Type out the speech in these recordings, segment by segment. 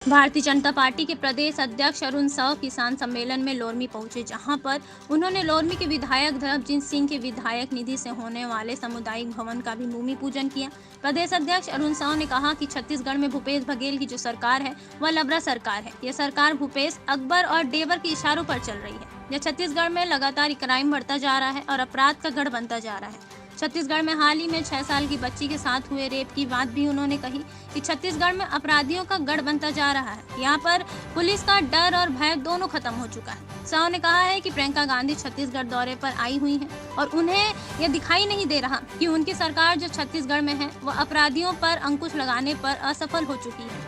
Bharatiya Janata party के प्रदेश अध्यक्ष अरुण साव किसान सम्मेलन में लोरमी पहुंचे, जहां पर उन्होंने लोरमी के विधायक धर्मजीत सिंह के विधायक निधि से होने वाले सामुदायिक भवन का भी भूमि पूजन किया। प्रदेश अध्यक्ष अरुण साव ने कहा कि छत्तीसगढ़ में भूपेश बघेल की जो सरकार है वह लबरा सरकार है। यह सरकार भूपेश, अकबर और डेवर के इशारों पर चल रही है। यह छत्तीसगढ़ में लगातार क्राइम बढ़ता जा रहा है और अपराध का गढ़ बनता जा रहा है। छत्तीसगढ़ में हाल ही में 6 साल की बच्ची के साथ हुए रेप की बात भी उन्होंने कही कि छत्तीसगढ़ में अपराधियों का गढ़ बनता जा रहा है। यहाँ पर पुलिस का डर और भय दोनों खत्म हो चुका है। साव ने कहा है कि प्रियंका गांधी छत्तीसगढ़ दौरे पर आई हुई हैं और उन्हें यह दिखाई नहीं दे रहा कि उनकी सरकार जो छत्तीसगढ़ में है वह अपराधियों पर अंकुश लगाने पर असफल हो चुकी है।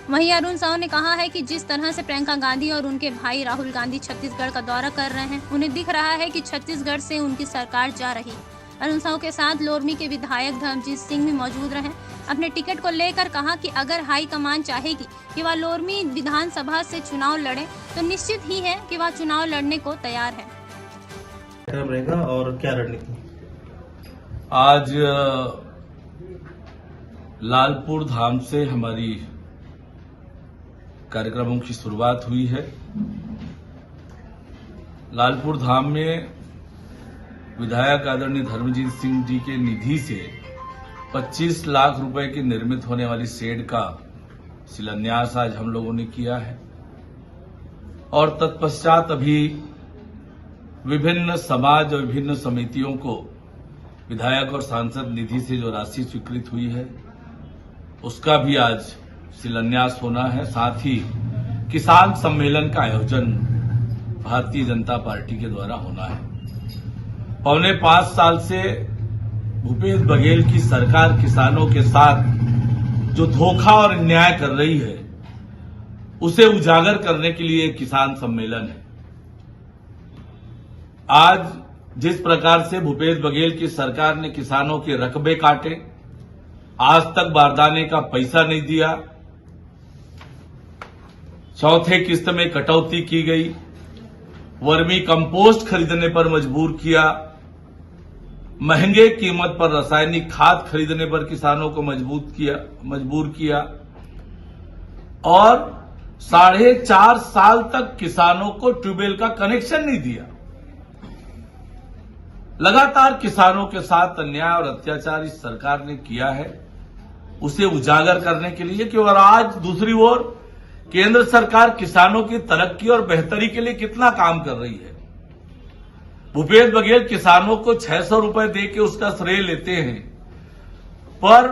वहीं अरुण साव ने कहा है कि जिस तरह से प्रियंका गांधी और उनके भाई राहुल गांधी छत्तीसगढ़ का दौरा कर रहे हैं, उन्हें दिख रहा है कि छत्तीसगढ़ से उनकी सरकार जा रही है। अरुण साव के साथ लोरमी के विधायक धर्मजीत सिंह भी मौजूद रहे। अपने टिकट को लेकर कहा कि अगर हाईकमान चाहेगी कि वह लोरमी विधानसभा से चुनाव लड़े तो निश्चित ही है कि वह चुनाव लड़ने को तैयार है। रहेगा और क्या रणनीति? आज लालपुर धाम से हमारी कार्यक्रमों की शुरुआत हुई है। लालपुर धाम में विधायक आदरणीय धर्मजीत सिंह जी के निधि से 25 लाख रुपए की निर्मित होने वाली शेड का शिलान्यास आज हम लोगों ने किया है और तत्पश्चात अभी विभिन्न समाज और विभिन्न समितियों को विधायक और सांसद निधि से जो राशि स्वीकृत हुई है उसका भी आज शिलान्यास होना है। साथ ही किसान सम्मेलन का आयोजन भारतीय जनता पार्टी के द्वारा होना है। 4.25 साल से भूपेश बघेल की सरकार किसानों के साथ जो धोखा और अन्याय कर रही है उसे उजागर करने के लिए किसान सम्मेलन है। आज जिस प्रकार से भूपेश बघेल की सरकार ने किसानों के रकबे काटे, आज तक बारदाने का पैसा नहीं दिया, चौथे किस्त में कटौती की गई, वर्मी कंपोस्ट खरीदने पर मजबूर किया, महंगे कीमत पर रासायनिक खाद खरीदने पर किसानों को मजबूर किया और 4.5 साल तक किसानों को ट्यूबवेल का कनेक्शन नहीं दिया। लगातार किसानों के साथ अन्याय और अत्याचार इस सरकार ने किया है, उसे उजागर करने के लिए कि और आज दूसरी ओर केंद्र सरकार किसानों की तरक्की और बेहतरी के लिए कितना काम कर रही है। भूपेश बघेल किसानों को 600 रुपए देके उसका श्रेय लेते हैं, पर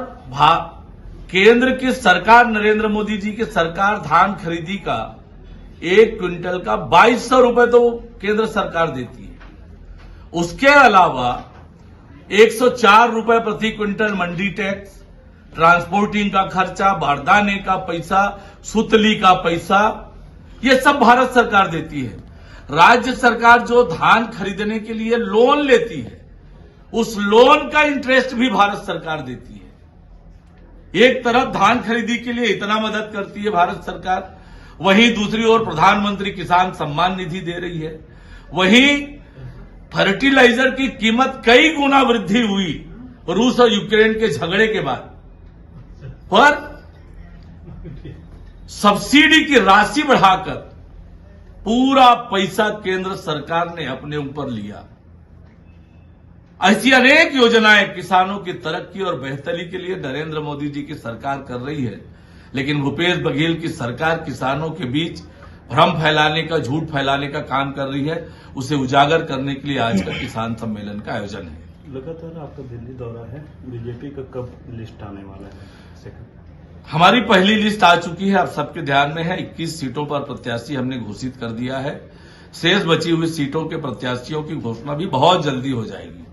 केंद्र की सरकार, नरेंद्र मोदी जी की सरकार धान खरीदी का 1 क्विंटल का 2200 रुपए तो केंद्र सरकार देती है। उसके अलावा 104 रुपए प्रति क्विंटल मंडी टैक्स, ट्रांसपोर्टिंग का खर्चा, बारदाने का पैसा, सुतली का पैसा, ये सब भारत सरकार देती है। राज्य सरकार जो धान खरीदने के लिए लोन लेती है उस लोन का इंटरेस्ट भी भारत सरकार देती है। एक तरफ धान खरीदी के लिए इतना मदद करती है भारत सरकार, वहीं दूसरी ओर प्रधानमंत्री किसान सम्मान निधि दे रही है। वहीं फर्टिलाइजर की कीमत कई गुना वृद्धि हुई रूस और यूक्रेन के झगड़े के बाद, पर सब्सिडी की राशि बढ़ाकर पूरा पैसा केंद्र सरकार ने अपने ऊपर लिया। ऐसी अनेक योजनाएं किसानों की तरक्की और बेहतरी के लिए नरेंद्र मोदी जी की सरकार कर रही है, लेकिन भूपेश बघेल की सरकार किसानों के बीच भ्रम फैलाने का, झूठ फैलाने का काम कर रही है। उसे उजागर करने के लिए आज का किसान सम्मेलन का आयोजन है। लगातार आपका दिल्ली दौरा है, बीजेपी का कब लिस्ट आने वाला है? हमारी पहली लिस्ट आ चुकी है, आप सबके ध्यान में है। 21 सीटों पर प्रत्याशी हमने घोषित कर दिया है। शेष बची हुई सीटों के प्रत्याशियों की घोषणा भी बहुत जल्दी हो जाएगी।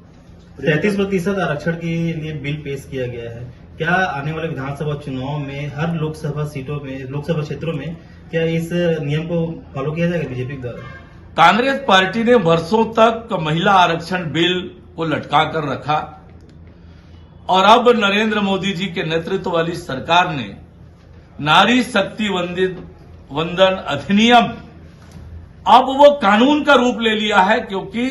33% आरक्षण के लिए बिल पेश किया गया है। क्या आने वाले विधानसभा चुनाव में हर लोकसभा क्षेत्रों में क्या इस नियम को फॉलो किया जाएगा बीजेपी द्वारा? कांग्रेस पार्टी ने वर्षों तक महिला आरक्षण बिल को लटका कर रखा और अब नरेंद्र मोदी जी के नेतृत्व वाली सरकार ने नारी शक्ति वंदन अधिनियम अब वो कानून का रूप ले लिया है, क्योंकि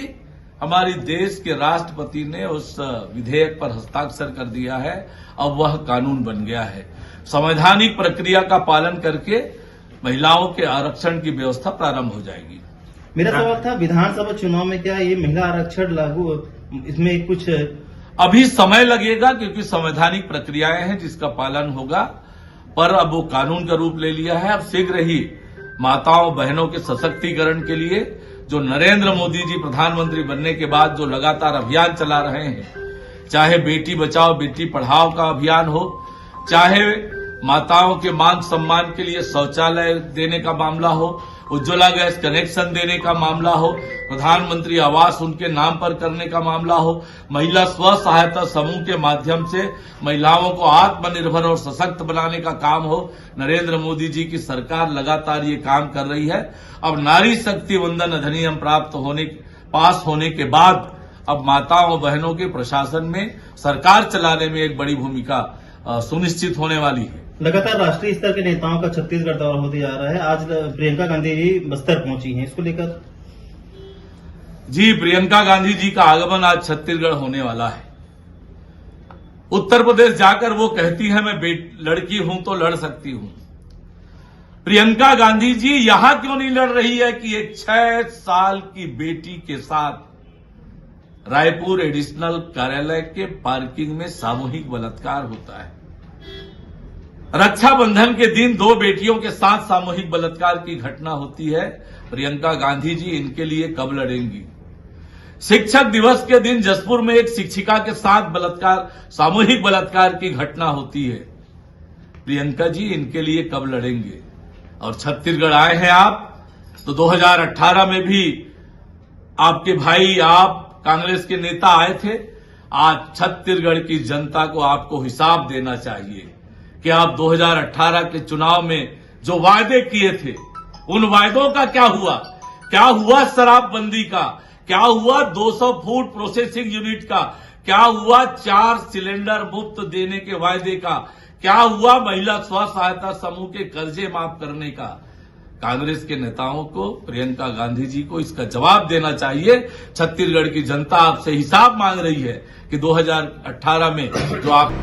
हमारी देश के राष्ट्रपति ने उस विधेयक पर हस्ताक्षर कर दिया है। अब वह कानून बन गया है। संवैधानिक प्रक्रिया का पालन करके महिलाओं के आरक्षण की व्यवस्था प्रारंभ हो जाएगी। मेरा सवाल था, विधानसभा चुनाव में क्या ये महिला आरक्षण लागू, इसमें कुछ अभी समय लगेगा क्योंकि संवैधानिक प्रक्रियाएं हैं जिसका पालन होगा, पर अब वो कानून का रूप ले लिया है। अब शीघ्र ही माताओं बहनों के सशक्तिकरण के लिए जो नरेंद्र मोदी जी प्रधानमंत्री बनने के बाद जो लगातार अभियान चला रहे हैं, चाहे बेटी बचाओ बेटी पढ़ाओ का अभियान हो, चाहे माताओं के मान सम्मान के लिए शौचालय देने का मामला हो, उज्ज्वला गैस कनेक्शन देने का मामला हो, प्रधानमंत्री आवास उनके नाम पर करने का मामला हो, महिला स्व सहायता समूह के माध्यम से महिलाओं को आत्मनिर्भर और सशक्त बनाने का काम हो, नरेंद्र मोदी जी की सरकार लगातार ये काम कर रही है। अब नारी शक्ति वंदन अधिनियम पास होने के बाद अब माताओं बहनों के प्रशासन में सरकार चलाने में एक बड़ी भूमिका सुनिश्चित होने वाली है। लगातार राष्ट्रीय स्तर के नेताओं का छत्तीसगढ़ दौरा होते जा रहा है। आज प्रियंका गांधी जी बस्तर पहुंची हैं, इसको लेकर जी प्रियंका गांधी जी का आगमन आज छत्तीसगढ़ होने वाला है। उत्तर प्रदेश जाकर वो कहती है मैं लड़की हूं तो लड़ सकती हूं। प्रियंका गांधी जी यहां क्यों नहीं लड़ रही है कि एक 6 साल की बेटी के साथ रायपुर एडिशनल कार्यालय के पार्किंग में सामूहिक बलात्कार होता है। रक्षाबंधन के दिन 2 बेटियों के साथ सामूहिक बलात्कार की घटना होती है। प्रियंका गांधी जी इनके लिए कब लड़ेंगी? शिक्षक दिवस के दिन जसपुर में एक शिक्षिका के साथ सामूहिक बलात्कार की घटना होती है। प्रियंका जी इनके लिए कब लड़ेंगे? और छत्तीसगढ़ आए हैं आप तो 2018 में भी आपके भाई आप कांग्रेस के नेता आए थे। आज छत्तीसगढ़ की जनता को आपको हिसाब देना चाहिए कि आप 2018 के चुनाव में जो वायदे किए थे उन वायदों का क्या हुआ? क्या हुआ शराबबंदी का? क्या हुआ 200 फूड प्रोसेसिंग यूनिट का? क्या हुआ 4 सिलेंडर मुफ्त देने के वायदे का? क्या हुआ महिला स्व सहायता समूह के कर्जे माफ करने का? कांग्रेस के नेताओं को, प्रियंका गांधी जी को इसका जवाब देना चाहिए। छत्तीसगढ़ की जनता आपसे हिसाब मांग रही है कि 2018 में जो आप